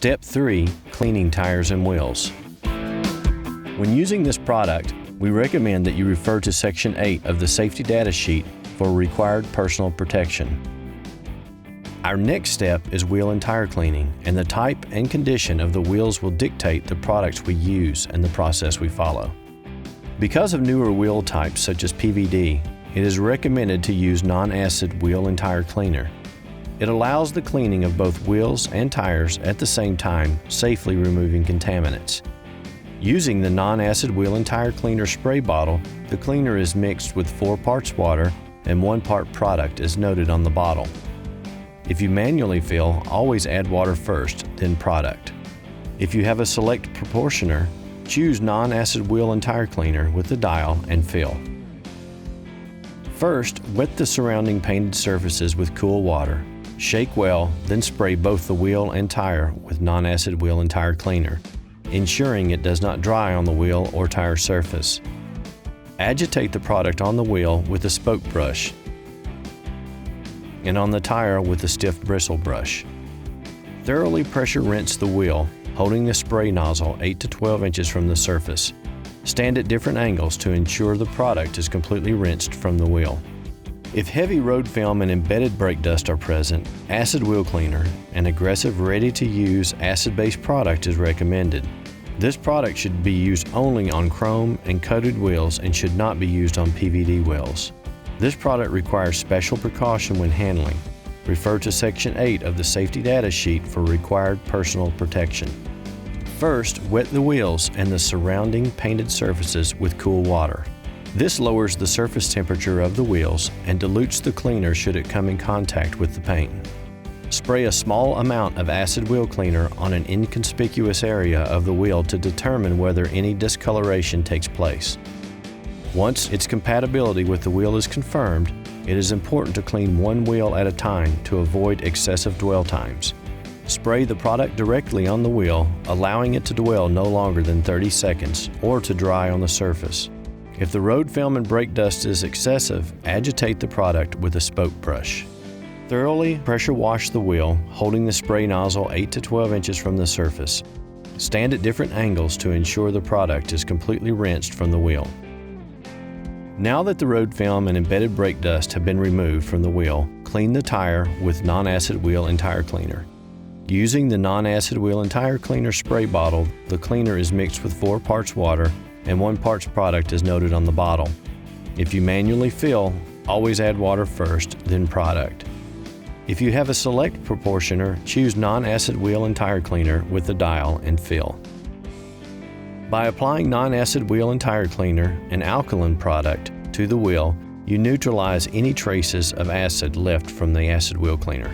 Step 3. Cleaning tires and wheels. When using this product, we recommend that you refer to Section 8 of the safety data sheet for required personal protection. Our next step is wheel and tire cleaning, and the type and condition of the wheels will dictate the products we use and the process we follow. Because of newer wheel types such as PVD, it is recommended to use non-acid wheel and tire cleaner. It allows the cleaning of both wheels and tires at the same time, safely removing contaminants. Using the non-acid wheel and tire cleaner spray bottle, the cleaner is mixed with 4 parts water and 1 part product as noted on the bottle. If you manually fill, always add water first, then product. If you have a select proportioner, choose non-acid wheel and tire cleaner with the dial and fill. First, wet the surrounding painted surfaces with cool water. Shake well, then spray both the wheel and tire with non-acid wheel and tire cleaner, ensuring it does not dry on the wheel or tire surface. Agitate the product on the wheel with a spoke brush and on the tire with a stiff bristle brush. Thoroughly pressure rinse the wheel, holding the spray nozzle 8 to 12 inches from the surface. Stand at different angles to ensure the product is completely rinsed from the wheel. If heavy road film and embedded brake dust are present, acid wheel cleaner, an aggressive ready-to-use acid-based product is recommended. This product should be used only on chrome and coated wheels and should not be used on PVD wheels. This product requires special precaution when handling. Refer to Section 8 of the safety data sheet for required personal protection. First, wet the wheels and the surrounding painted surfaces with cool water. This lowers the surface temperature of the wheels and dilutes the cleaner should it come in contact with the paint. Spray a small amount of acid wheel cleaner on an inconspicuous area of the wheel to determine whether any discoloration takes place. Once its compatibility with the wheel is confirmed, it is important to clean one wheel at a time to avoid excessive dwell times. Spray the product directly on the wheel, allowing it to dwell no longer than 30 seconds or to dry on the surface. If the road film and brake dust is excessive, agitate the product with a spoke brush. Thoroughly pressure wash the wheel, holding the spray nozzle 8 to 12 inches from the surface. Stand at different angles to ensure the product is completely rinsed from the wheel. Now that the road film and embedded brake dust have been removed from the wheel, clean the tire with non-acid wheel and tire cleaner. Using the non-acid wheel and tire cleaner spray bottle, the cleaner is mixed with 4 parts water and 1 parts product as noted on the bottle. If you manually fill, always add water first, then product. If you have a select proportioner, choose non-acid wheel and tire cleaner with the dial and fill. By applying non-acid wheel and tire cleaner, an alkaline product, to the wheel, you neutralize any traces of acid left from the acid wheel cleaner.